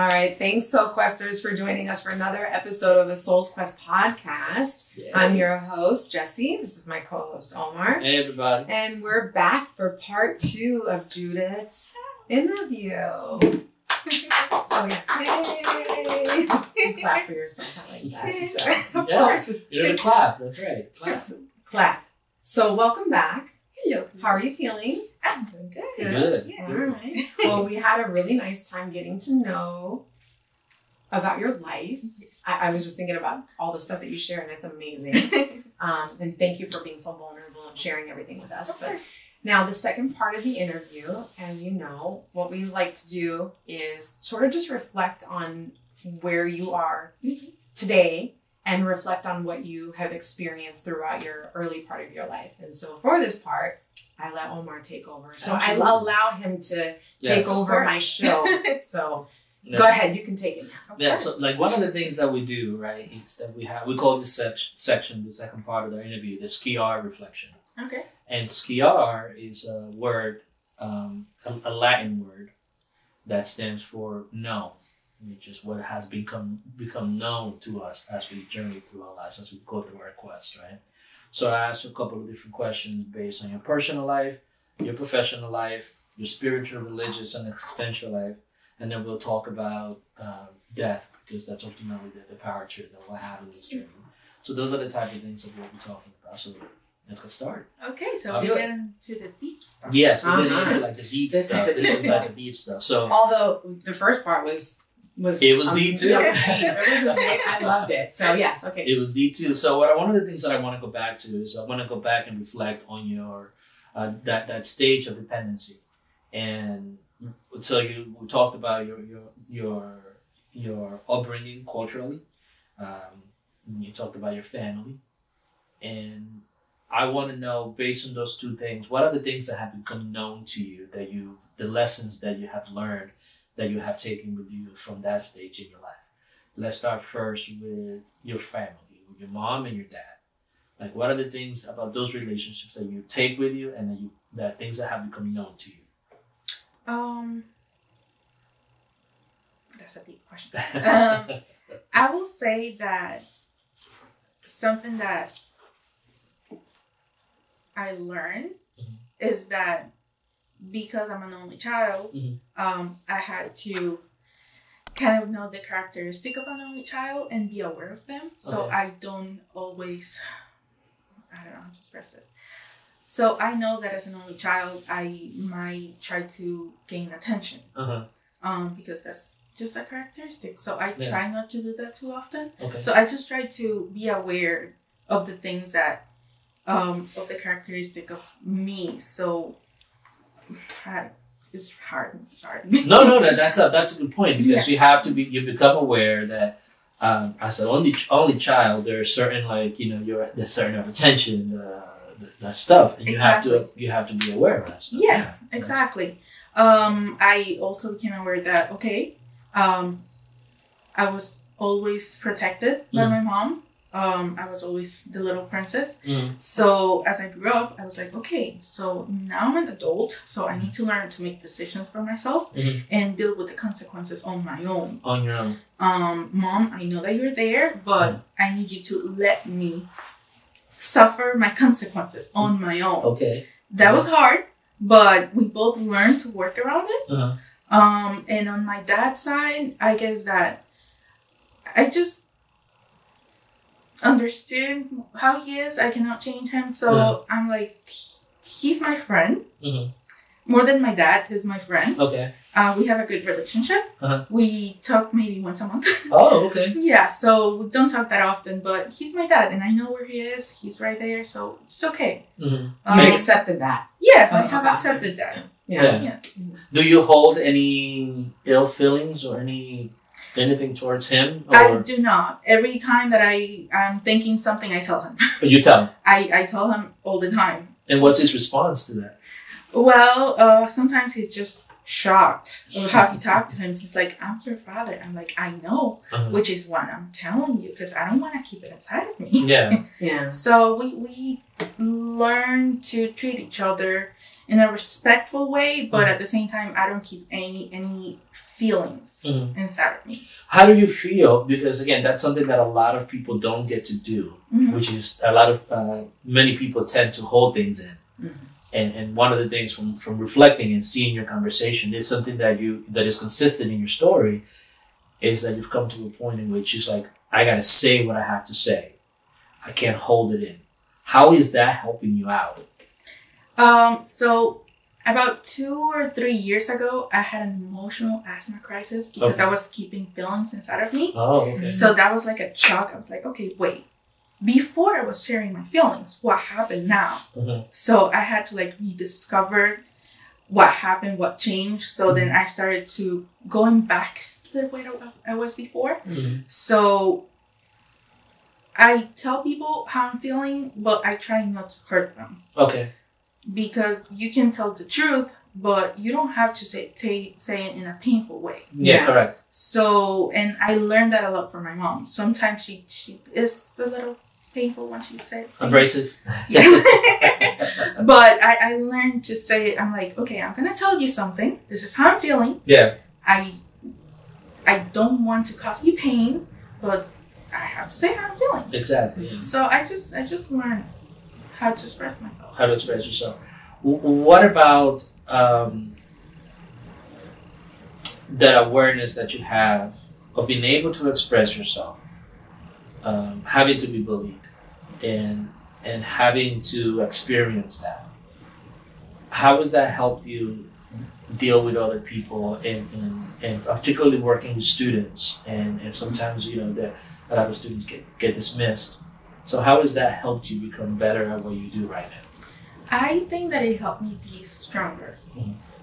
All right. Thanks, Soul Questers, for joining us for another episode of a Soul's Quest podcast. Yay. I'm your host, Jessie. This is my co-host, Omar. Hey, everybody. And we're back for part 2 of Judith's interview. Oh, yeah. Yay. Clap for yourself. I like that. So, yes, you're going to clap. That's right. Clap. So, welcome back. Hello. How are you feeling? I'm doing good. Good. Yes. All right. Well, we had a really nice time getting to know about your life. I was just thinking about all the stuff that you share, and it's amazing. And thank you for being so vulnerable and sharing everything with us. But now the second part of the interview, as you know, what we like to do is sort of just reflect on where you are today and reflect on what you have experienced throughout your early part of your life. And so for this part, I let Omar take over. So I allow him to take over my show. So go ahead, you can take it now. Yeah, so like one of the things that we do, right, is that we call this section, the second part of the interview, the Skir R Reflection. Okay. And Skir is a word, a Latin word that stands for know, which is what has become known to us as we journey through our lives, as we go through our quest, right? So I asked a couple of different questions based on your personal life, your professional life, your spiritual, religious, and existential life. And then we'll talk about death, because that's ultimately the power trip that we'll have in this journey. So those are the type of things that we'll be talking about. So let's get started. Okay, so we get into the deep stuff. Yes, we're getting into like the deep stuff. This is like the deep stuff. So although the first part was deep too. I loved it. So yes, okay. It was deep too. So one of the things that I want to go back to is I want to go back and reflect on your that stage of dependency, and so we talked about your upbringing culturally. You talked about your family, and I want to know, based on those two things, what are the things that have become known to you, the lessons that you have learned, that you have taken with you from that stage in your life. Let's start first with your family, with your mom and your dad. Like, what are the things about those relationships that you take with you, and that things that have become known to you? That's a deep question. I will say that something that I learned is that because I'm an only child, I had to kind of know the characteristic of an only child and be aware of them. So I don't always, I don't know how to express this. So I know that as an only child, I might try to gain attention because that's just a characteristic. So I try not to do that too often. Okay. So I just try to be aware of the things that, of the characteristic of me. So it's hard. Sorry. No, that's a good point, because you become aware that as an only child, there are certain, like, there's certain attention, that stuff, and you have to be aware of that stuff. Yes, exactly. I also became aware that I was always protected by my mom. I was always the little princess. So as I grew up, I was like, okay, so now I'm an adult, so I need to learn to make decisions for myself and deal with the consequences on my own. On your own. Mom, I know that you're there, but I need you to let me suffer my consequences on my own. Okay. That was hard, but we both learned to work around it. And on my dad's side, I guess that I just understood how he is. I cannot change him. So I'm like, he's my friend. More than my dad, he's my friend. Okay. We have a good relationship. We talk maybe once a month. Oh, okay. Yeah, so we don't talk that often, but he's my dad, and I know where he is. He's right there, so it's okay. You accepted that. Yes, I have accepted that. Yeah. Yes. Do you hold any ill feelings or anything towards him? Or? I do not. Every time that I'm thinking something, I tell him. You tell him? I tell him all the time. And what's his response to that? Well, sometimes he's just shocked of how he talked to him. He's like, I'm your father. I'm like, I know, which is what I'm telling you, because I don't want to keep it inside of me. Yeah. So we learn to treat each other in a respectful way, but at the same time, I don't keep any feelings inside of me. How do you feel? Because again, that's something that a lot of people don't get to do, which is many people tend to hold things in. And one of the things from reflecting and seeing your conversation is something that is consistent in your story, is that you've come to a point in which it's like, I gotta say what I have to say. I can't hold it in. How is that helping you out? So about 2 or 3 years ago, I had an emotional asthma crisis because I was keeping feelings inside of me. Oh, okay. So that was like a shock. I was like, okay, wait. Before I was sharing my feelings, what happened now? So I had to like rediscover what happened, what changed. So then I started to going back to the way I was before. So I tell people how I'm feeling, but I try not to hurt them. Okay. Because you can tell the truth, but you don't have to say it in a painful way. Yeah, correct. So, and I learned that a lot from my mom. Sometimes she is a little painful when she said abrasive. Yes. But I learned to say it. I'm like, okay, I'm gonna tell you something. This is how I'm feeling. Yeah. I don't want to cause you pain, but I have to say how I'm feeling. Exactly. Yeah. So I just learned how to express myself. How to express yourself. What about that awareness that you have of being able to express yourself, having to be bullied, and having to experience that? How has that helped you deal with other people and particularly working with students? And sometimes, a lot of students get dismissed. So how has that helped you become better at what you do right now? I think that it helped me be stronger.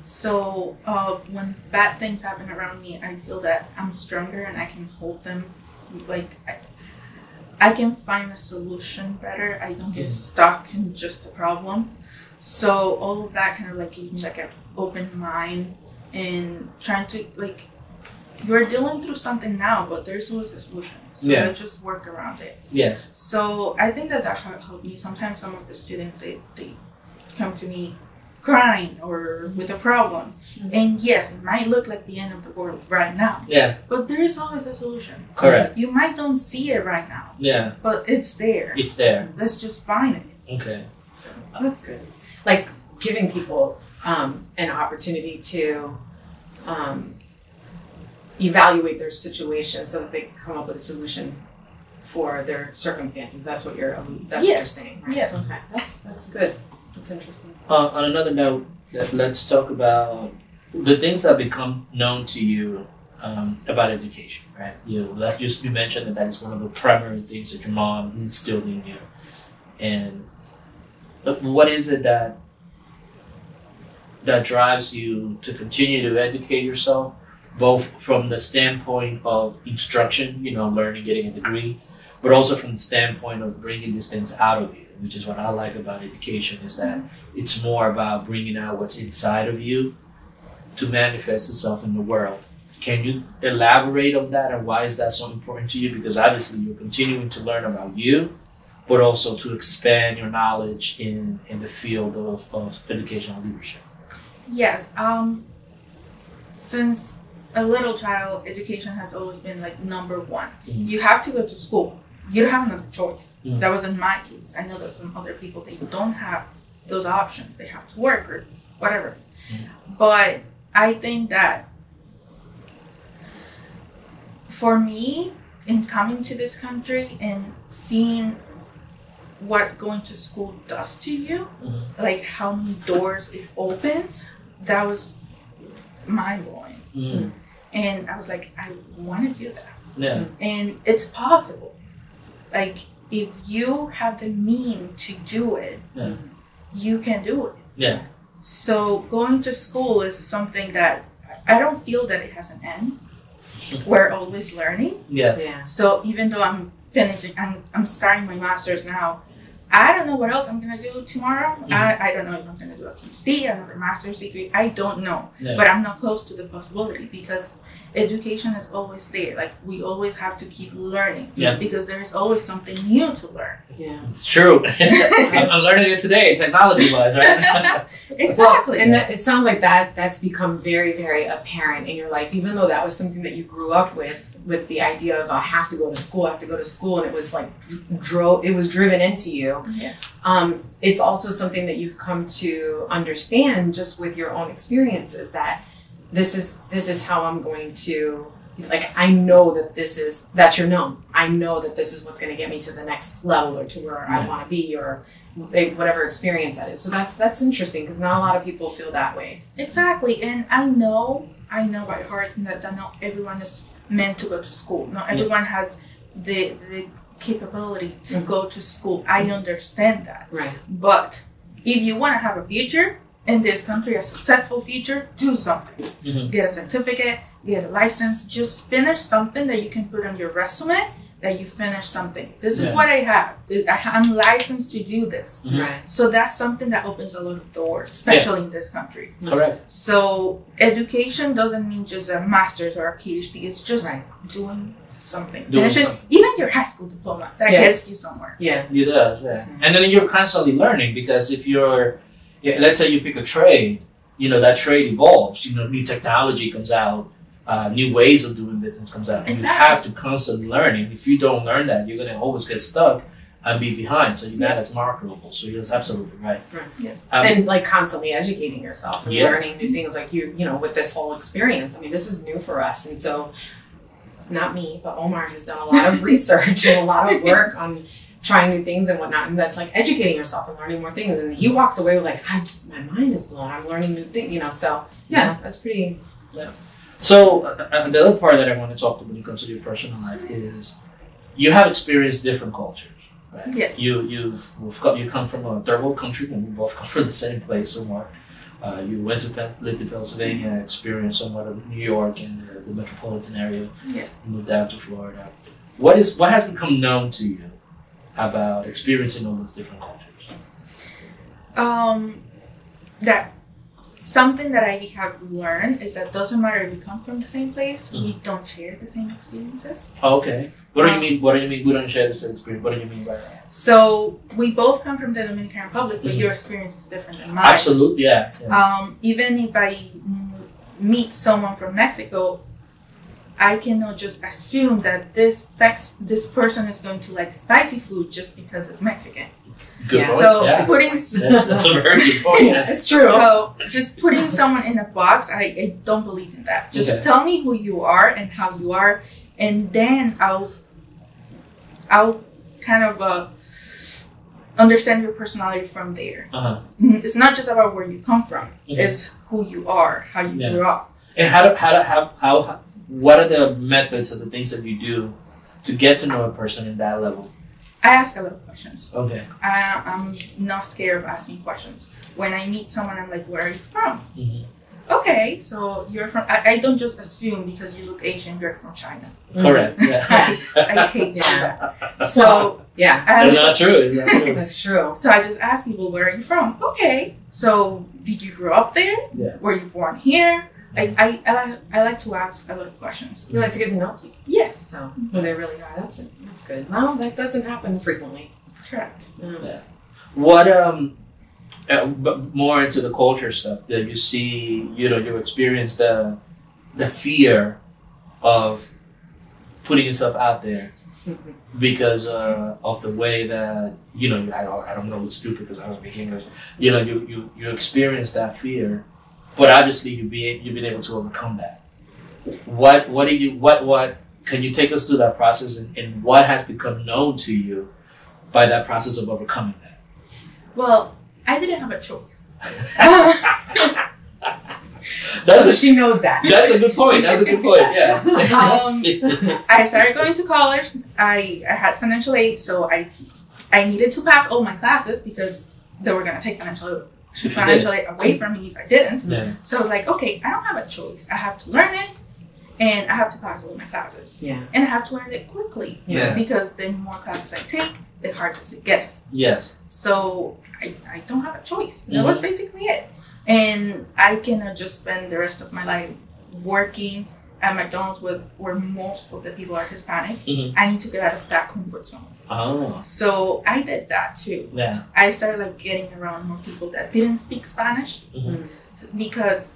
So when bad things happen around me, I feel that I'm stronger and I can hold them. Like I can find a solution better. I don't get stuck in just a problem. So all of that kind of like gave me like an open mind and trying to like, you're dealing through something now, but there's always a solution. So let's just work around it. Yeah. So I think that that's how it helped me. Sometimes some of the students, they come to me crying or with a problem. And yes, it might look like the end of the world right now. Yeah. But there is always a solution. Correct. You might don't see it right now. Yeah. But it's there. It's there. Let's just find it. Okay. So, that's good. Like giving people an opportunity to evaluate their situation so that they can come up with a solution for their circumstances. That's what you're what you're saying, right? Yes. Okay. That's good. That's interesting. On another note, let's talk about the things that become known to you about education, right? That just be mentioned that is one of the primary things that your mom instilled in you. And what is it that drives you to continue to educate yourself, both from the standpoint of instruction, learning, getting a degree, but also from the standpoint of bringing these things out of you, which is what I like about education, is that it's more about bringing out what's inside of you to manifest itself in the world. Can you elaborate on that, and why is that so important to you? Because obviously you're continuing to learn about you, but also to expand your knowledge in the field of educational leadership. Yes. Since a little child, education has always been like number one. You have to go to school. You don't have another choice. That wasn't my case. I know that some other people, they don't have those options. They have to work or whatever. But I think that for me, in coming to this country and seeing what going to school does to you, like how many doors it opens, that was mind-blowing. And I was like, I want to do that. Yeah. And it's possible. Like, if you have the means to do it, you can do it. Yeah. So going to school is something that I don't feel that it has an end. We're always learning. Yeah. So even though I'm finishing, I'm starting my master's now, I don't know what else I'm going to do tomorrow. I don't know if I'm going to do a PhD, another master's degree. I don't know. But I'm not close to the possibility, because education is always there. Like, we always have to keep learning. Yeah. Because there's always something new to learn. Yeah. It's true. I'm learning it today, technology-wise, right? Exactly. Well, and it sounds like that's become very, very apparent in your life, even though that was something that you grew up with the idea of, I have to go to school, and it was like it was driven into you. Yeah. It's also something that you've come to understand just with your own experiences, that this is how I'm going to, like, I know that that's your known. I know that this is what's going to get me to the next level, or to where I want to be, or whatever experience that is. So that's interesting, because not a lot of people feel that way. Exactly. And I know by heart that not everyone is meant to go to school. Not everyone has the capability to go to school. I understand that. Right. But if you want to have a future in this country, a successful future, do something. Get a certificate, get a license, just finish something that you can put on your resume, that you finish something. This is what I have. I'm licensed to do this. Right. So that's something that opens a lot of doors, especially in this country. Correct. So education doesn't mean just a master's or a PhD. It's just doing something. Even your high school diploma, that gets you somewhere. Yeah. It does, yeah. And then you're constantly learning, because if you're, let's say you pick a trade, that trade evolves. New technology comes out. New ways of doing business comes out. And you have to constantly learning. If you don't learn that, you're going to always get stuck and be behind. So that's marketable. So you're absolutely right. Yes. And like constantly educating yourself and learning new things, like with this whole experience. I mean, this is new for us. And so, not me, but Omar has done a lot of research and a lot of work on trying new things and whatnot. And that's like educating yourself and learning more things. And he walks away with like, my mind is blown. I'm learning new things, So yeah, that's pretty. Yeah. So the other part that I want to talk to when it comes to your personal life is you have experienced different cultures, right? Yes. You come from a third world country, and we both come from the same place somewhat. You lived in Pennsylvania, experienced somewhat of New York and the metropolitan area. Yes. You moved down to Florida. What has become known to you about experiencing all those different cultures? That something that I have learned is that doesn't matter if we come from the same place, we don't share the same experiences. Okay. What do you mean? What do you mean we don't share the same experience? What do you mean by that? So we both come from the Dominican Republic, but your experience is different than mine. Absolutely, yeah. Even if I meet someone from Mexico, I cannot just assume that this person is going to like spicy food just because it's Mexican. Good point. So putting that's a very good point. It's true. So just putting someone in a box, I don't believe in that. Just tell me who you are and how you are, and then I'll kind of understand your personality from there. It's not just about where you come from; it's who you are, how you grew up. And what are the methods or the things that you do to get to know a person in that level? I ask a lot of questions. Okay. I'm not scared of asking questions. When I meet someone, I'm like, where are you from? Okay, so you're from... I don't just assume because you look Asian, you're from China. Correct. Yeah. I hate that. So, That's not true. That's true. So I just ask people, where are you from? Okay, so did you grow up there? Yeah. Were you born here? I like to ask a lot of questions. You like to get to know people. Yes. So who they really are. That's good. No, that doesn't happen frequently. Correct. Yeah. What but more into the culture stuff that you see, you experience the fear of putting yourself out there because of the way that I don't want to look stupid because I don't speak English. You experience that fear. But obviously, you've been able to overcome that. What can you take us through that process and what has become known to you by that process of overcoming that? Well, I didn't have a choice. She knows that. That's a good point. Yeah. I started going to college. I had financial aid, so I needed to pass all my classes because they were going to take financial aid away from me if I didn't. Yeah. So I was like, okay, I don't have a choice. I have to learn it, and I have to pass all my classes. Yeah. And I have to learn it quickly. Yeah. Because the more classes I take, the harder it gets. Yes. So I don't have a choice. That was basically it. And I cannot just spend the rest of my life working at McDonald's where most of the people are Hispanic, Mm-hmm. I need to get out of that comfort zone. Oh. So I did that too. Yeah. I started like getting around more people that didn't speak Spanish Mm-hmm. because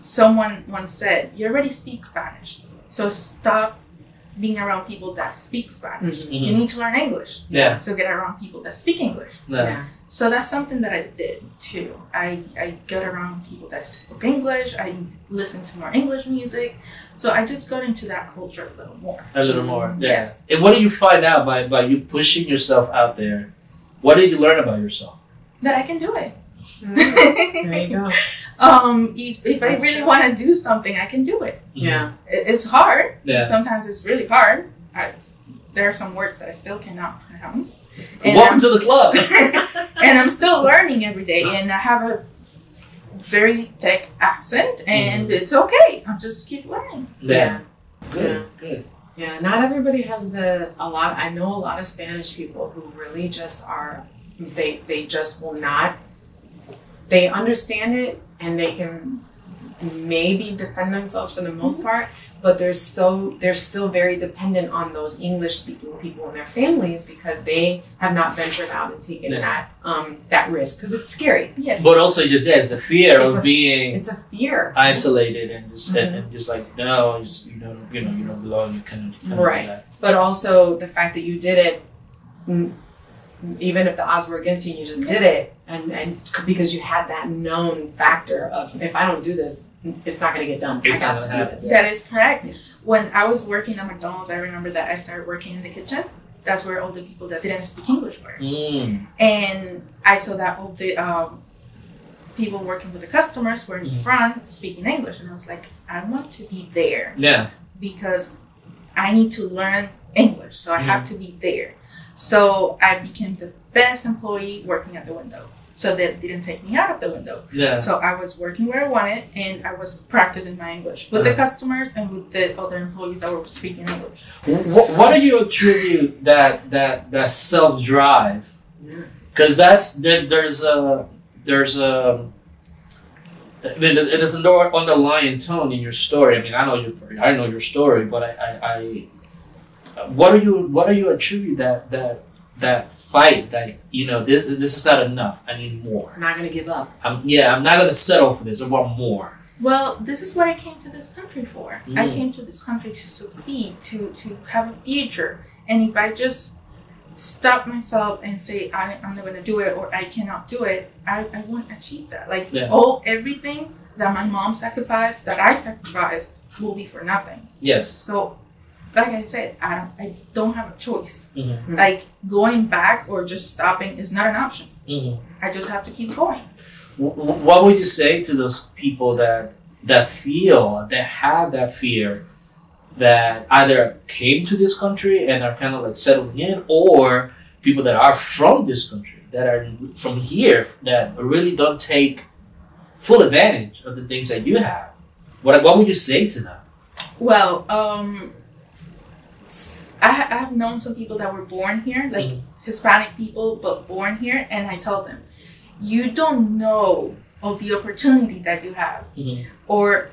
someone once said, you already speak Spanish, so stop being around people that speak Spanish. Mm-hmm. You need to learn English. Yeah. So get around people that speak English. Yeah. So that's something that I did too. I got around people that spoke English. I listened to more English music. So I just got into that culture a little more. A little more. Yeah. Yes. And what did you find out by you pushing yourself out there? What did you learn about yourself? That I can do it. There you go. If I really want to do something, I can do it. Yeah. It's hard. Yeah. Sometimes it's really hard. There are some words that I still cannot pronounce. Welcome to the club. And I'm still learning every day. And I have a very thick accent. And it's okay. I'll just keep learning. Yeah. Yeah. Good. Good. Yeah, not everybody has I know a lot of Spanish people who really just are, they just will not, they understand it and they can maybe defend themselves for the most part, but they're still very dependent on those English speaking people in their families because they have not ventured out and taken that risk because it's scary. Yes. But also it's the fear of being it's a fear. isolated and just like no, you don't belong. You kind of right. do that. But also the fact that you did it, even if the odds were against you, you just did it, and because you had that known factor of if I don't do this, it's not going to get done. I got to do this. That is correct. When I was working at McDonald's, I remember that I started working in the kitchen. That's where all the people that didn't speak English were. And I saw that all the people working with the customers were in front speaking English. And I was like, I want to be there. Yeah. Because I need to learn English. So I have to be there. So I became the best employee working at the window. So they didn't take me out of the window. Yeah. So I was working where I wanted, and I was practicing my English with the customers and with the other employees that were speaking English. What do you attribute that self-drive? Because there's a I mean, it is an underlying tone in your story. I mean, I know your story, but what do you attribute that fight that this is not enough, I need more, I'm not gonna give up. I'm not gonna settle for this, I want more. Well, this is what I came to this country for. I came to this country to succeed, to have a future, and if I just stop myself and say I'm not gonna do it or I cannot do it, I won't achieve that. Like everything that my mom sacrificed, that I sacrificed, will be for nothing. Yes. So like I said, I don't have a choice. Like going back or just stopping is not an option. I just have to keep going. What would you say to those people that have that fear, that either came to this country and are kind of like settling in, or people that are from this country, that are from here, that really don't take full advantage of the things that you have? What would you say to them? Well, I have known some people that were born here, like Hispanic people, but born here, and I tell them, you don't know of the opportunity that you have or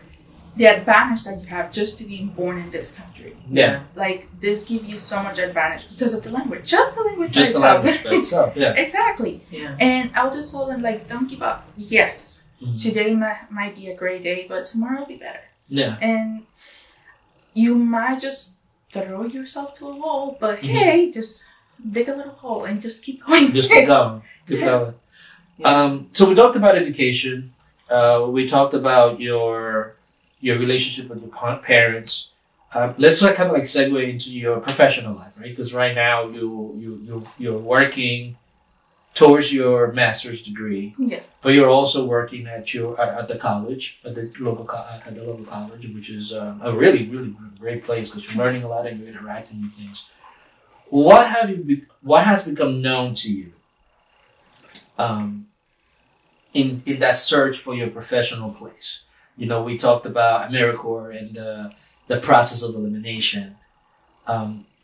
the advantage that you have just to be born in this country. Yeah. Like, this gives you so much advantage because of the language. Just the language Just by itself. the language by itself, yeah. Exactly. Yeah. And I'll just tell them, like, don't give up. Yes, today might be a great day, but tomorrow will be better. Yeah. And you might just throw yourself to a wall, but hey, just dig a little hole and just keep going. Just keep going. Keep going. Yeah. So we talked about education. We talked about your relationship with your parents. Let's kind of like segue into your professional life, right? Because right now you're working towards your master's degree. Yes. But you're also working at the college, at the local college, which is a really, really great place because you're learning a lot and you're interacting with things. What has become known to you in that search for your professional place? We talked about AmeriCorps and the process of elimination.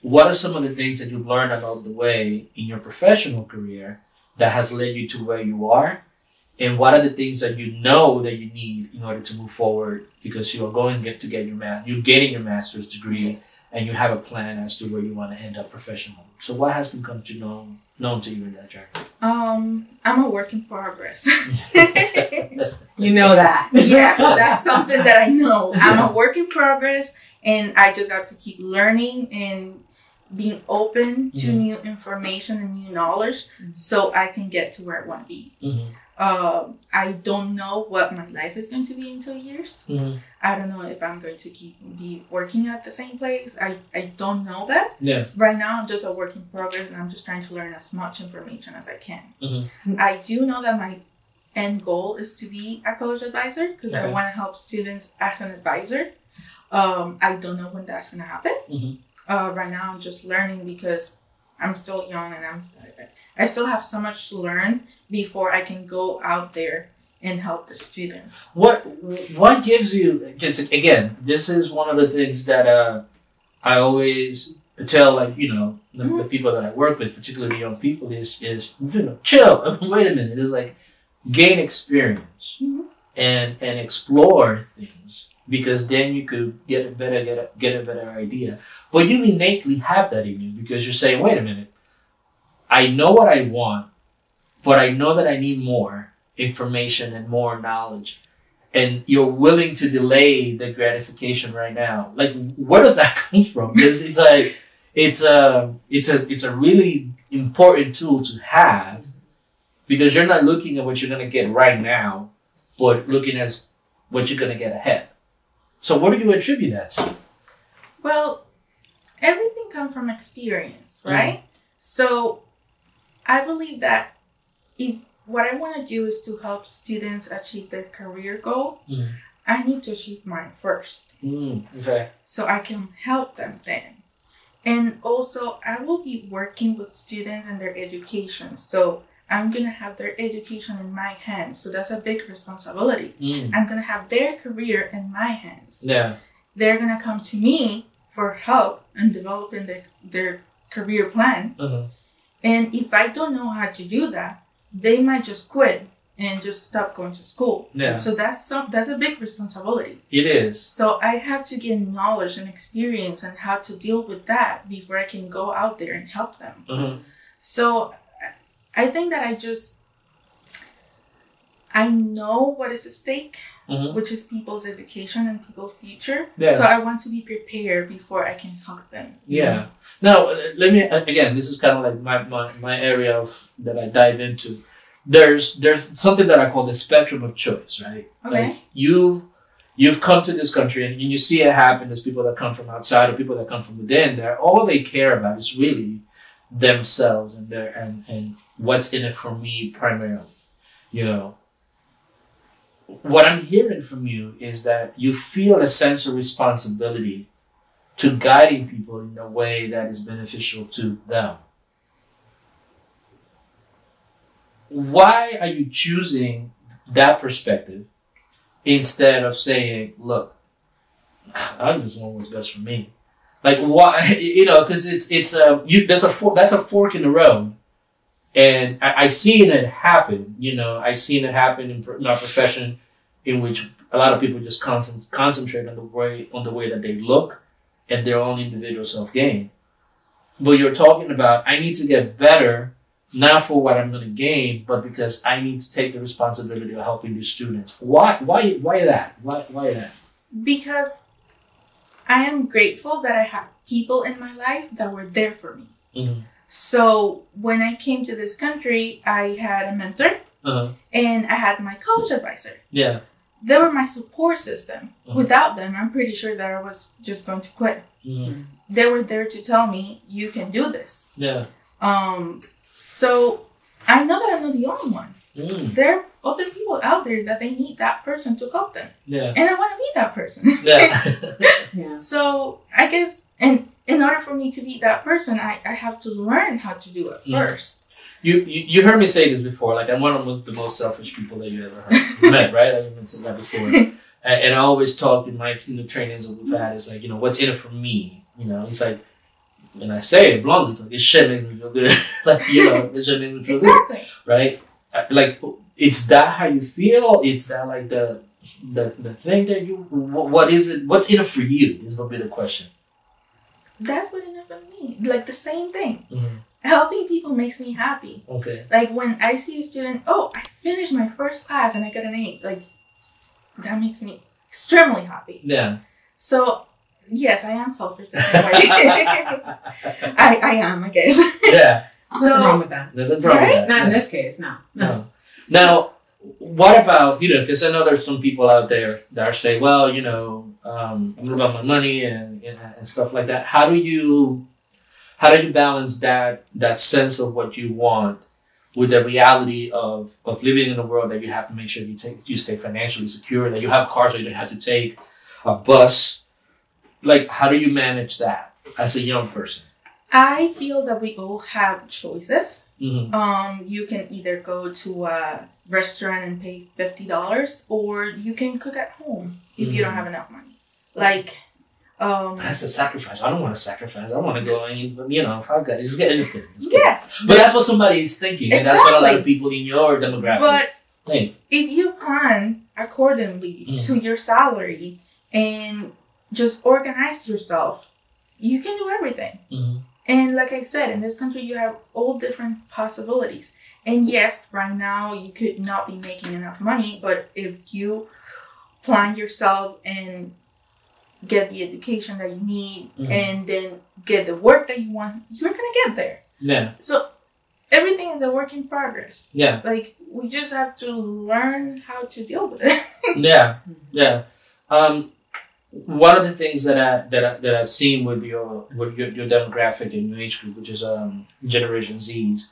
What are some of the things that you've learned along the way in your professional career that has led you to where you are? and what are the things that you know that you need in order to move forward, because you are going to get your you're getting your master's degree, and you have a plan as to where you want to end up professionally. So what has become known to you in that journey? I'm a work in progress. You know that. Yes, that's something that I know. I'm a work in progress, and I just have to keep learning and being open to new information and new knowledge so I can get to where I want to be. I don't know what my life is going to be in 2 years. I don't know if I'm going to be working at the same place. I don't know that. Yeah. Right now, I'm just a work in progress, and I'm just trying to learn as much information as I can. I do know that my end goal is to be a college advisor, because I want to help students as an advisor. I don't know when that's going to happen. Right now, I'm just learning because I'm still young, and I still have so much to learn before I can go out there and help the students. What gives you? Because again, this is one of the things that I always tell, like, the people that I work with, particularly young people, is chill. Wait a minute. It's like gain experience and explore things, because then you could get a better idea. But you innately have that in you, because you're saying, wait a minute, I know what I want, but I know that I need more information and more knowledge. And you're willing to delay the gratification right now. Like, where does that come from? Because it's a really important tool to have, because you're not looking at what you're going to get right now, but looking at what you're going to get ahead. So what do you attribute that to? Well, everything comes from experience, right? So I believe that if what I want to do is to help students achieve their career goal, I need to achieve mine first. Okay. So I can help them then. And also, I will be working with students and their education. So I'm going to have their education in my hands. So that's a big responsibility. I'm going to have their career in my hands. Yeah. They're going to come to me for help in developing their career plan. And if I don't know how to do that, they might just quit and just stop going to school. Yeah. So that's a big responsibility. It is. So I have to get knowledge and experience on how to deal with that before I can go out there and help them. So I think that I know what is at stake, which is people's education and people's future. Yeah. So I want to be prepared before I can help them. Yeah. Now, let me, again, this is kind of like my area that I dive into. There's something that I call the spectrum of choice, right? Okay. Like you've come to this country and you see it happen. There's people that come from outside or people that come from within there. All they care about is really themselves and what's in it for me primarily. What I'm hearing from you is that you feel a sense of responsibility to guiding people in a way that is beneficial to them. Why are you choosing that perspective instead of saying, look, I just want what's best for me? Like, why? Because that's a fork in the road. And I seen it happen, I seen it happen in our profession, in which a lot of people just concentrate on the way that they look and their own individual self-gain. But you're talking about, I need to get better, not for what I'm going to gain, but because I need to take the responsibility of helping these students. Why that? Why that? Because I am grateful that I have people in my life that were there for me. So when I came to this country, I had a mentor and I had my college advisor. Yeah. They were my support system. Without them, I'm pretty sure that I was just going to quit. They were there to tell me, you can do this. Yeah. So I know that I'm not the only one. There are other people out there that they need that person to help them. Yeah. And I want to be that person. Yeah. So I guess, and in order for me to be that person, I have to learn how to do it first. You heard me say this before. Like, I'm one of the most selfish people that you ever met, right? I've mentioned that before. And I always talk in the trainings that we've had. It's like, what's in it for me? It's like, and I say it bluntly, it's like, this shit makes me feel good. Like, this shit makes me feel good. Right? Like, Is that how you feel? Is that like the thing that you? What is it? What's in it for you? Is a bit of the question. That's what enough for me. Like the same thing. Mm-hmm. Helping people makes me happy. Okay. Like when I see a student, oh, I finished my first class and I got an 8. Like that makes me extremely happy. Yeah. So yes, I am selfish. I am, I guess. Yeah. Nothing wrong with that. Nothing wrong with that. Not in this case, no. Now, what about, because I know there's some people out there that are saying, well, I'm about my money and stuff like that. How do you balance that sense of what you want with the reality of living in a world that you have to make sure you stay financially secure, that you have cars so you don't have to take a bus? Like, how do you manage that as a young person? I feel that we all have choices. Mm-hmm. You can either go to a restaurant and pay $50, or you can cook at home if you don't have enough money. Like, that's a sacrifice. I don't want to sacrifice. I want to go and, fuck that. Just kidding. Yes. But that's what somebody is thinking. And that's what a lot of people in your demographic think. If you plan accordingly to your salary and just organize yourself, you can do everything. Mm-hmm. And like I said, in this country, you have all different possibilities. And yes, right now, you could not be making enough money. But if you plan yourself and get the education that you need, and then get the work that you want, you're going to get there. Yeah. So everything is a work in progress. Yeah. Like, we just have to learn how to deal with it. Yeah. One of the things that I've seen with your demographic and your age group, which is Generation Zs,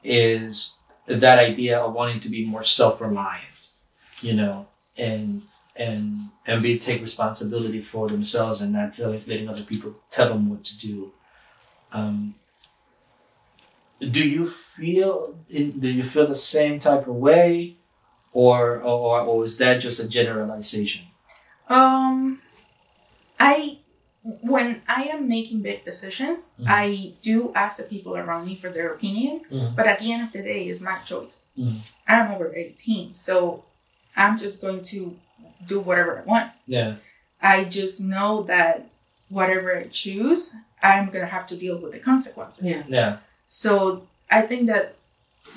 is that idea of wanting to be more self-reliant, and take responsibility for themselves and not really letting other people tell them what to do. Do you feel the same type of way, or is that just a generalization? When I am making big decisions, I do ask the people around me for their opinion, but at the end of the day, it's my choice. I'm over 18, so I'm just going to do whatever I want. Yeah. I just know that whatever I choose, I'm going to have to deal with the consequences. Yeah. Yeah. So I think that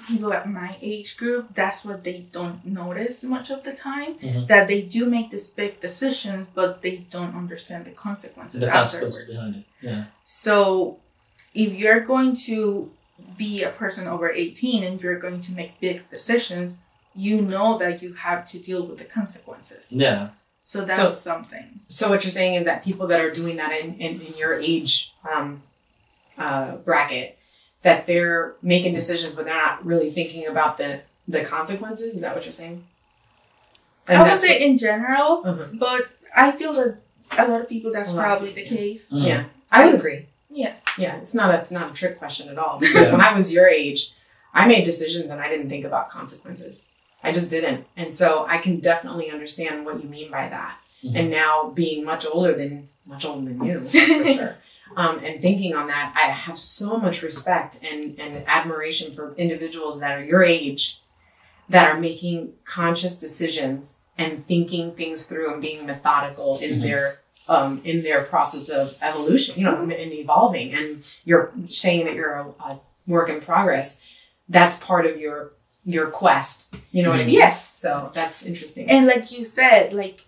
people at my age group, that's what they don't notice much of the time, that they do make these big decisions, but they don't understand the consequences afterwards. Behind it. Yeah. So if you're going to be a person over 18 and you're going to make big decisions, you know that you have to deal with the consequences. Yeah. So that's something. So what you're saying is that people that are doing that in your age bracket, that they're making decisions, but they're not really thinking about the consequences? Is that what you're saying? And I would say in general, but I feel that a lot of people, that's probably the case. Yeah, I would agree. Yes. Yeah, it's not a trick question at all. Because when I was your age, I made decisions and I didn't think about consequences. I just didn't. And so I can definitely understand what you mean by that. And now being much older than you, that's for sure. And thinking on that, I have so much respect and admiration for individuals that are your age that are making conscious decisions and thinking things through and being methodical in their process of evolution, and evolving. And you're saying that you're a work in progress. That's part of your quest. You know what I mean? Yes. So that's interesting. And like you said, like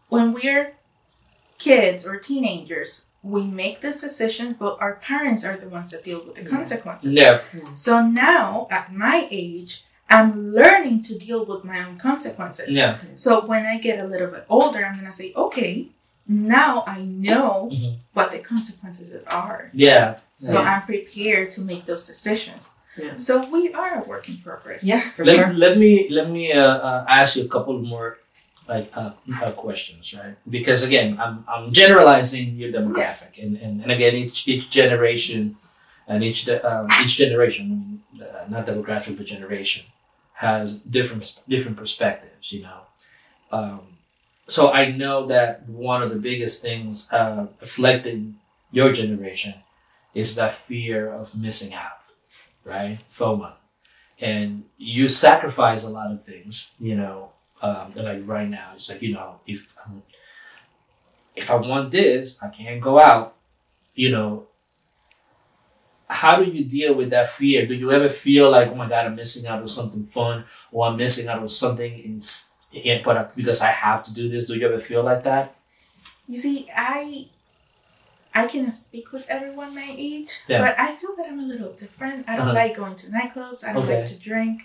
when we're kids or teenagers, we make these decisions, but our parents are the ones that deal with the consequences. Yeah. So now, at my age, I'm learning to deal with my own consequences. Yeah. So when I get a little bit older, I'm going to say, okay, now I know what the consequences are. Yeah. So I'm prepared to make those decisions. Yeah. So we are a work in progress. Yeah, for sure. Let me ask you a couple more questions, right? Because again, I'm generalizing your demographic, and again, each generation and each generation, not demographic but generation, has different perspectives. So I know that one of the biggest things afflicting your generation is that fear of missing out, right? FOMO. and you sacrifice a lot of things, like right now, it's like, if I want this, I can't go out, how do you deal with that fear? Do you ever feel like, oh my God, I'm missing out on something fun, or I'm missing out on something because I have to do this? Do you ever feel like that? You see, I cannot speak with everyone my age, Yeah. but I feel that I'm a little different. I don't like going to nightclubs. I don't Okay. like to drink.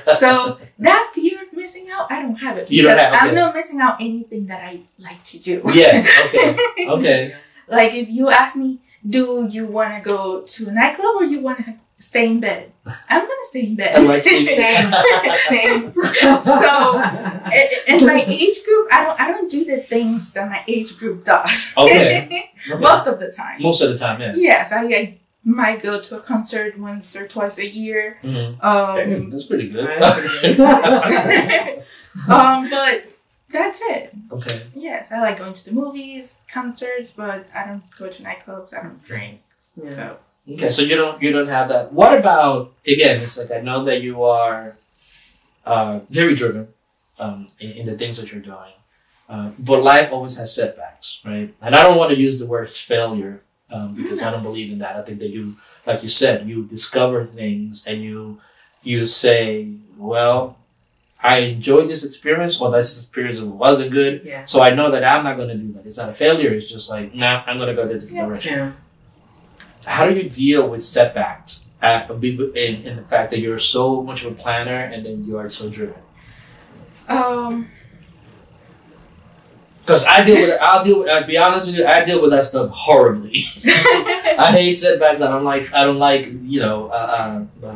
So that fear of missing out, I don't have it. You don't have- okay. I'm not missing out anything that I like to do. Yes, okay, okay. Like if you ask me, do you want to go to a nightclub or you want to stay in bed? I'm going to stay in bed. I like to- Same. So in my age group, I don't do the things that my age group does. Okay. Most of the time. Most of the time, yeah. Yes, I might go to a concert once or twice a year. Mm-hmm. Damn, that's pretty good. But that's it. Okay. Yes, I like going to the movies, concerts, but I don't go to nightclubs. I don't drink. Yeah. So Okay, so you don't have that. What about, again, it's like I know that you are very driven in the things that you're doing, but life always has setbacks, right? And I don't want to use the word failure because I don't believe in that. I think that you, like you said, you discover things and you say, well, I enjoyed this experience, or this experience wasn't good, Yeah. so I know that I'm not going to do that. It's not a failure. It's just like, nah, I'm going to go this direction. Yeah. How do you deal with setbacks in the fact that you're so much of a planner and then you are so driven? Because I'll be honest with you, I deal with that stuff horribly. I hate setbacks. I don't like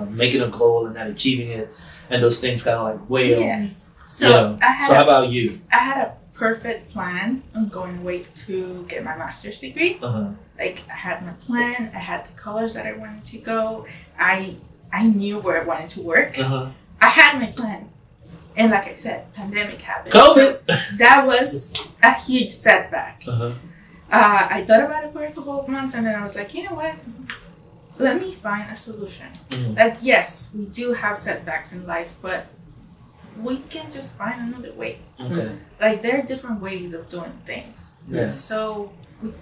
making a goal and not achieving it, and those things kind of like weigh on me. yes. So How about you? I had a perfect plan on going away to get my master's degree. Uh-huh. Like I had my plan. I had the college that I wanted to go. I knew where I wanted to work. Uh-huh. I had my plan. And like I said, pandemic happened. COVID. So that was a huge setback. Uh-huh. I thought about it for a couple of months and then I was like, you know what? Let me find a solution. Mm-hmm. Like, yes, we do have setbacks in life, but we can just find another way. Okay. Like, there are different ways of doing things. Yeah. So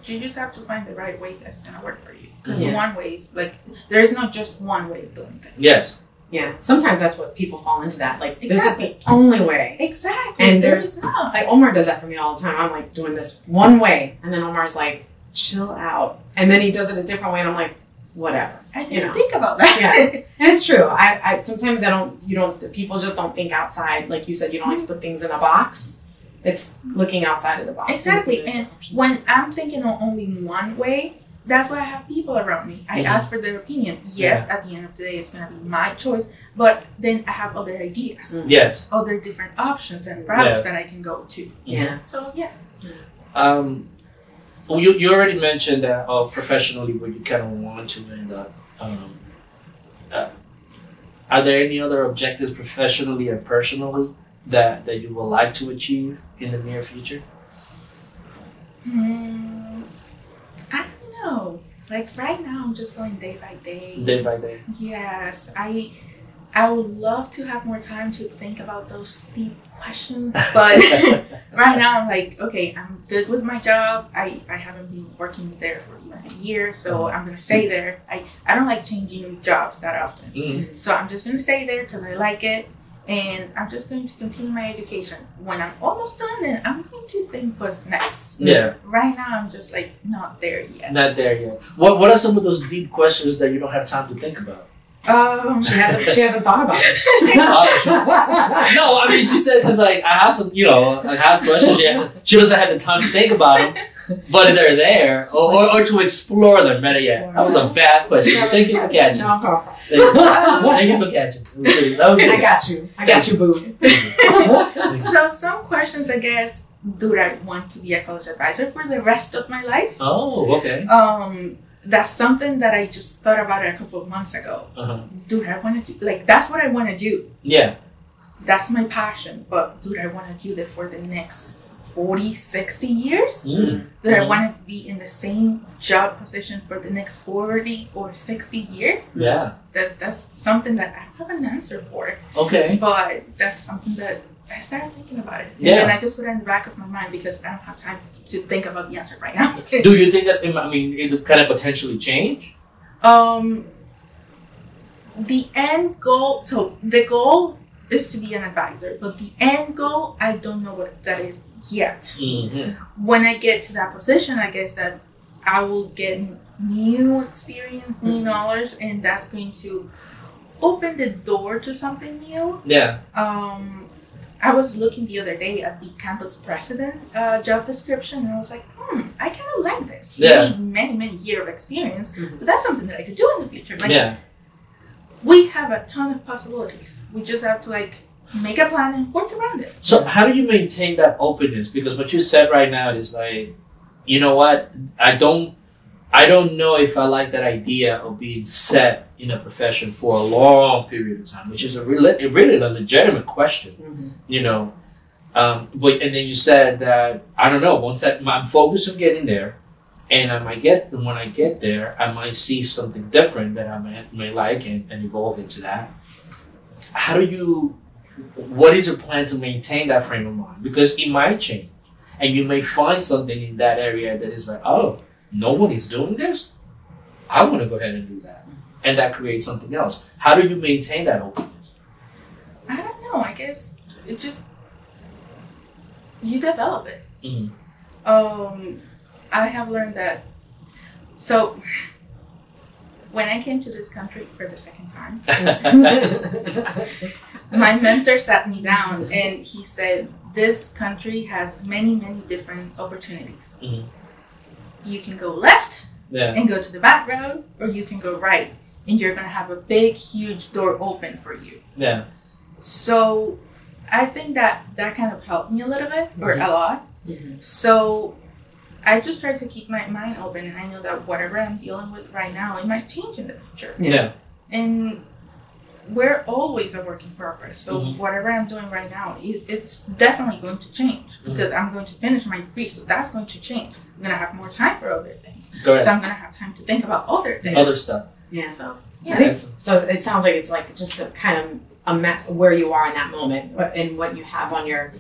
you just have to find the right way that's going to work for you. Because Yeah. one way is, like, there's not just one way of doing things. Yes. Yeah. Sometimes that's what people fall into that. Like, Exactly. this is the only way. Exactly. And there's not. Like, Omar does that for me all the time. I'm like doing this one way. And then Omar's like, chill out. And then he does it a different way. And I'm like, whatever. I didn't know. think about that. Yeah. And it's true. I sometimes people just don't think outside. Like you said, you don't like to put things in a box. It's looking outside of the box. Exactly. And when I'm thinking of only one way, that's why I have people around me. I ask for their opinion. Yes, at the end of the day, it's going to be my choice. But then I have other ideas. Yes. Other different options and routes that I can go to. Yeah. So, yes. You already mentioned that professionally where you kind of want to end up. Are there any other objectives professionally and personally that you would like to achieve in the near future? I don't know. Like right now, I'm just going day by day. Day by day. Yes, I would love to have more time to think about those deep questions, but right now I'm like, okay, I'm good with my job. I haven't been working there for even a year, so I'm gonna stay there. I don't like changing jobs that often, so I'm just gonna stay there because I like it, and I'm just going to continue my education. When I'm almost done, then I'm going to think what's next. Yeah. Right now, I'm just like not there yet. Not there yet. What are some of those deep questions that you don't have time to think about? She hasn't thought about it. No, I mean, she says it's like I have some, I have questions. She doesn't have the time to think about them, but they're there, or to explore them. Better yet, that was a bad question. Thank you for catching. Thank you for catching. That was good. I got you, boo. So some questions, I guess, do I want to be a college advisor for the rest of my life? Oh, okay. That's something that I just thought about a couple of months ago. Dude, I want to do, that's what I want to do. Yeah. That's my passion. But dude, I want to do that for the next 40, 60 years that I want to be in the same job position for the next 40 or 60 years. Yeah. That's something that I don't have an answer for. Okay. But that's something that I started thinking about it. Yeah. And I just put it in the back of my mind because I don't have time to think about the answer right now. Do you think that, I mean, it kind of potentially change? The end goal, so the goal is to be an advisor, but the end goal, I don't know what that is yet. Mm-hmm. When I get to that position, I guess that I will get new experience, new knowledge, and that's going to open the door to something new. Yeah. I was looking the other day at the campus president job description, and I was like, I kind of like this. You need many years of experience, but that's something that I could do in the future. Like, we have a ton of possibilities. We just have to make a plan and work around it. So how do you maintain that openness? Because what you said right now is like, you know what? I don't know if I like that idea of being set in a profession for a long period of time, which is really a legitimate question, you know. But and then you said that, I don't know, once I'm focused on getting there, and when I get there, I might see something different that I may like and evolve into that. What is your plan to maintain that frame of mind? Because it might change, and you may find something in that area that is like, oh, nobody's doing this? I want to go ahead and do that. And that creates something else. How do you maintain that openness? I don't know. I guess it just, you develop it. I have learned that. So, when I came to this country for the second time, my mentor sat me down and he said, this country has many different opportunities. You can go left and go to the back road, or you can go right, and you're going to have a big, huge door open for you. Yeah. So I think that kind of helped me a little bit, or a lot. So I just try to keep my mind open, and I know that whatever I'm dealing with right now, it might change in the future. Yeah. And we're always a work in progress. So whatever I'm doing right now, it's definitely going to change because I'm going to finish my degree. So that's going to change. I'm going to have more time for other things. So I'm going to have time to think about other things. Other stuff. Yeah. So, so it sounds like it's like just a kind of where you are in that moment and what you have on your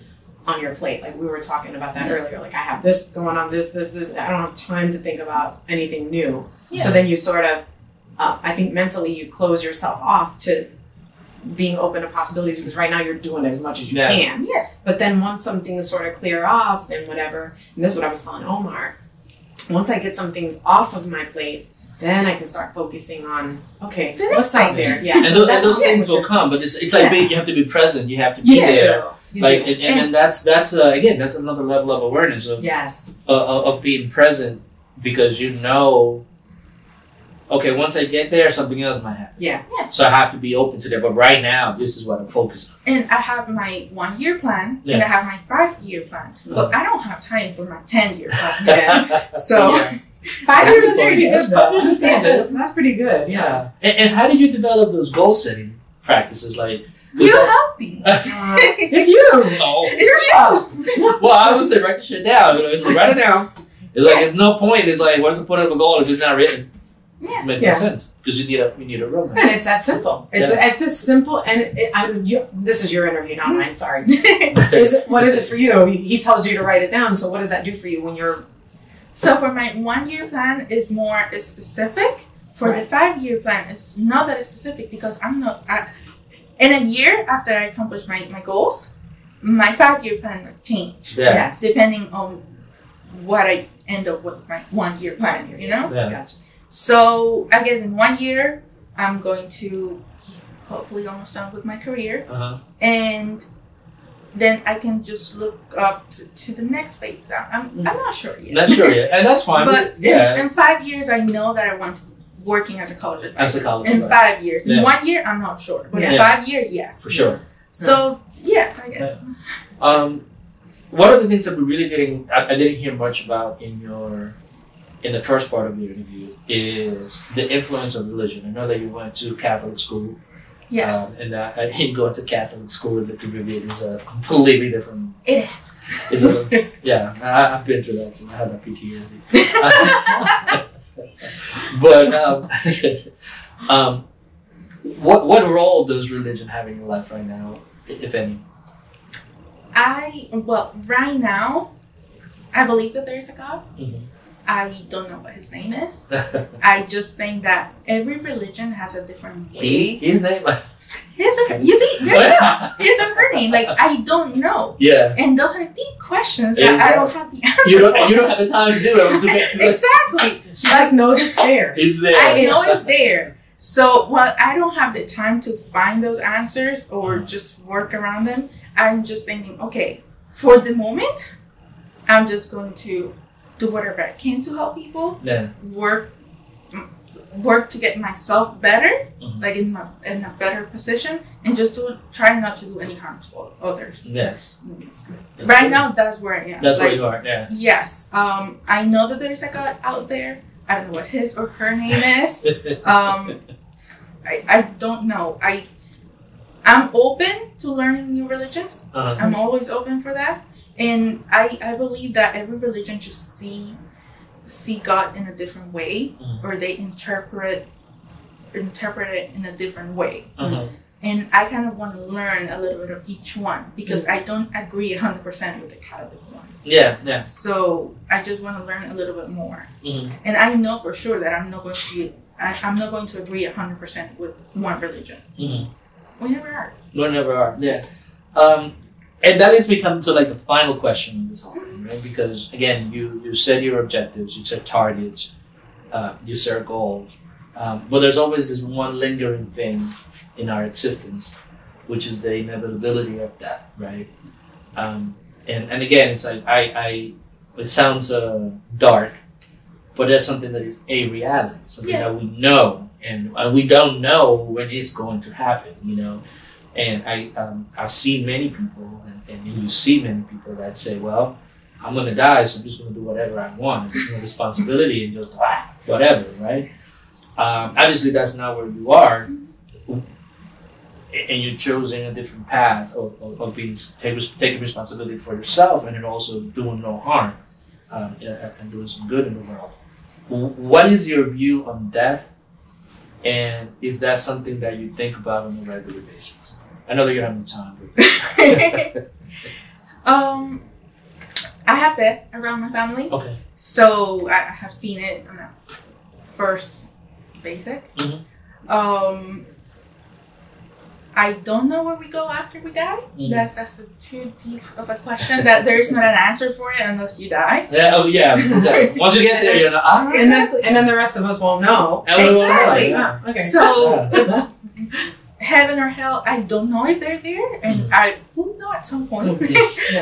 plate. Like we were talking about that earlier. Like I have this going on, this. I don't have time to think about anything new. Yeah. So then you sort of, I think mentally you close yourself off to being open to possibilities because right now you're doing as much as you can. Yes. But then once some things sort of clear off and whatever, and this is what I was telling Omar, once I get some things off of my plate, then I can start focusing on, okay, what's out there? Yeah. And, so those things will come, but it's like you have to be present. You have to be there. And that's again, that's another level of awareness of being present because you know, okay, once I get there, something else might happen. Yeah. So I have to be open to that. But right now, this is what I'm focused on. And I have my 1-year plan and I have my 5-year plan. But I don't have time for my 10-year plan. So 5 years is pretty good. 5 years is that's pretty good. Yeah. And how do you develop those goal setting practices? Like you help me. It's you. No. It's you. Well, I would say write the shit down. It's like write it down. It's like there's no point. It's like what's the point of a goal if it's not written? Yes. Makes no sense because you need a roadmap. And it's that simple. It's as simple. And this is your interview, not mine. Sorry. What is it for you? He tells you to write it down. So what does that do for you when you're? So for my 1-year plan is more specific. For the 5-year plan, it's not that specific because I'm not. In a year after I accomplish my goals, my 5-year plan might change. Yeah. Yes. Depending on what I end up with my 1-year plan. You know. Yeah. Gotcha. So I guess in 1 year, I'm going to hopefully almost done with my career. And then I can just look up to the next phase. I'm not sure yet. Not sure yet. And that's fine. But in 5 years, I know that I want to be working as a college advisor. In 5 years. In 1 year, I'm not sure. But in 5 years, yes. For sure. So, yes, I guess. One of the things that we really I didn't hear much about in the first part of your interview is the influence of religion. I know that you went to Catholic school. Yes. And that going to Catholic school in the Caribbean is a completely different. It is. I've been through that too. I had that PTSD. But what role does religion have in your life right now, if any? Right now, I believe that there's a God. Mm-hmm. I don't know what his name is. I just think that every religion has a different way. His name? You see, here's a her name. Like, I don't know. Yeah. And those are deep questions that I don't have the answer you don't have the time to do it. Exactly. She just knows it's there. It's there. I know it's there. So while I don't have the time to find those answers or just work around them, I'm just thinking, okay, for the moment, I'm just going to do whatever I can to help people. Yeah. Work to get myself better, like in a better position, and just to try not to do any harm to others. Yes. Right now, that's where I am. That's where you are. Yeah. Yes. I know that there's a God out there. I don't know what his or her name is. I don't know. I'm open to learning new religions. I'm always open for that. And I believe that every religion should see God in a different way, or they interpret it in a different way. And I kind of want to learn a little bit of each one, because I don't agree 100% with the Catholic one. Yeah, yeah. So I just want to learn a little bit more. And I know for sure that I'm not going to agree 100% with one religion. We never are. We never are. Yeah. And that is become to like the final question of this whole thing, right? Because again, you set your objectives, you set targets, you set goals, but there's always this one lingering thing in our existence, which is the inevitability of death, right? And again, it's like it sounds dark, but that's something that is a reality, something that we know, and we don't know when it's going to happen, you know. And I've seen many people, and you see many people that say, well, I'm going to die, so I'm just going to do whatever I want. There's no responsibility and just whatever, right? Obviously, that's not where you are, and you're choosing a different path of taking responsibility for yourself, and then also doing no harm and doing some good in the world. What is your view on death, and is that something that you think about on a regular basis? I know that you're having time. I have death around my family. Okay. So I have seen it on a first basic. I don't know where we go after we die. That's too deep of a question that there is not an answer for it unless you die. Yeah. Oh, yeah. Exactly. Once you get there, you're like, and then the rest of us won't know. Exactly. Yeah. Okay. So. Heaven or hell, I don't know if they're there, and I will know at some point.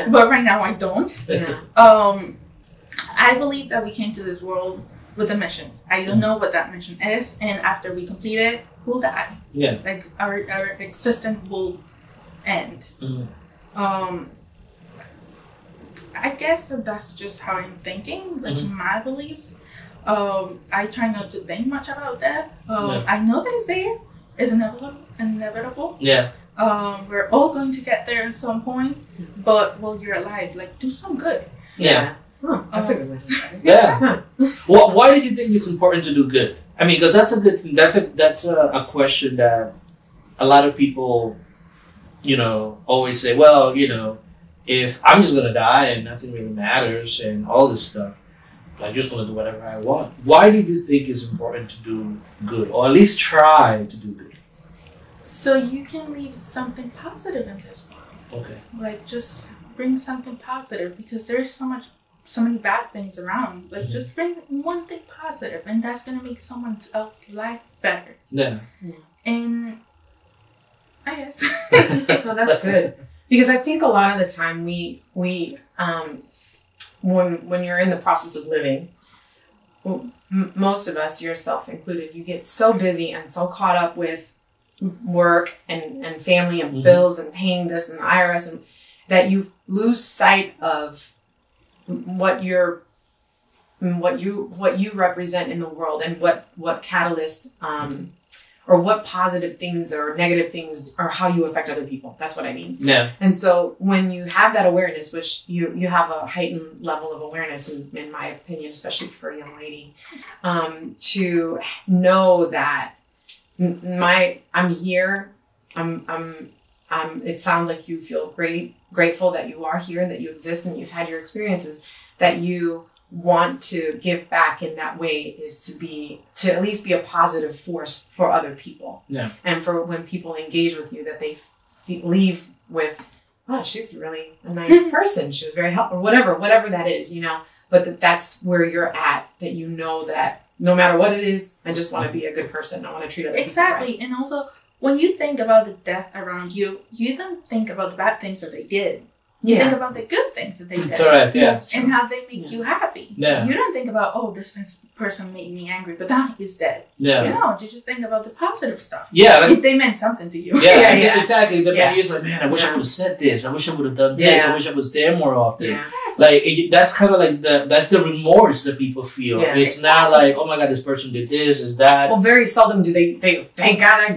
But right now, I don't. Yeah. I believe that we came to this world with a mission. I don't know what that mission is, and after we complete it, we'll die. Yeah. Like our existence will end. I guess that's just how I'm thinking. Like my beliefs. I try not to think much about death. I know that it's there. It's inevitable. Yeah. We're all going to get there at some point, but while you're alive, like, do some good. Yeah. Oh, that's a good one. Yeah. Well, why do you think it's important to do good? I mean, because that's a good thing. That's a question that a lot of people, you know, always say, well, you know, if I'm just going to die and nothing really matters and all this stuff, I'm just going to do whatever I want. Why do you think it's important to do good, or at least try to do good? So you can leave something positive in this world. Okay. Like, just bring something positive, because there's so many bad things around. Like, just bring one thing positive, and that's going to make someone else's life better. Yeah. And I guess. So that's good. Because I think a lot of the time we when you're in the process of living, most of us, yourself included, you get so busy and so caught up with work and family and bills and paying this and the IRS, and that you lose sight of what you represent in the world, and what catalyst or what positive things or negative things or how you affect other people. That's what I mean. Yeah. And so when you have that awareness, which you have a heightened level of awareness, in my opinion, especially for a young lady, to know that I'm here. It sounds like you feel grateful that you are here and that you exist and you've had your experiences, that you want to give back in that way is to at least be a positive force for other people. Yeah. And for when people engage with you, that they leave with, oh, she's really a nice person. She was very helpful, or whatever that is, but that's where you're at, that you know that no matter what it is, I just want to be a good person. I want to treat other people right. And also, when you think about the death around you, you don't think about the bad things that they did. You think about the good things that they did. Correct, yeah. And how they make you happy. Yeah. You don't think about, oh, this person made me angry, but now he's dead. Yeah. You just think about the positive stuff. Yeah. Like, if they meant something to you. Yeah, exactly. The man is like, man, I wish I would have said this. I wish I would have done this. I wish I was there more often. Yeah. Like, that's kind of like that's the remorse that people feel. Yeah, it's not like, oh my God, this person did this, is that. Well, very seldom do they thank God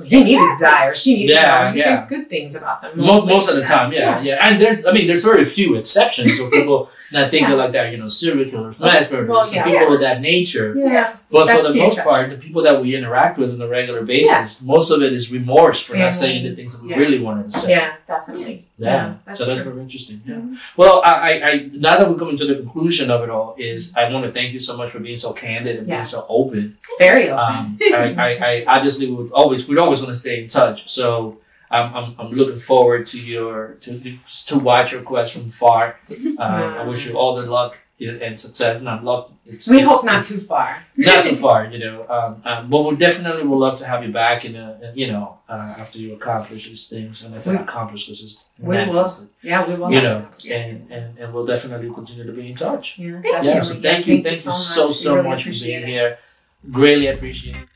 he needed to die or she needed to die. You think good things about them. Most of the time, yeah. And there's very few exceptions of people that think like that, serial killers, mass murderers, people of that nature. Yes. But for the most part, the people that we interact with on a regular basis, most of it is remorse for not saying the things that we really wanted to say. Yeah, definitely. Yeah. That's so that's very interesting. Yeah. Mm-hmm. Well, I now that we're coming to the conclusion of it all, is I want to thank you so much for being so candid and being so open. Very open. I obviously we'd always want to stay in touch. So I'm looking forward to watch your quest from far. I wish you all the luck and success. Not luck. We hope not too far. Not too far, but we definitely would love to have you back after you accomplish these things. And I say accomplish because it's we will. Yeah, we will. And we'll definitely continue to be in touch. Yeah, definitely. So thank you so much for being here. Greatly appreciate it.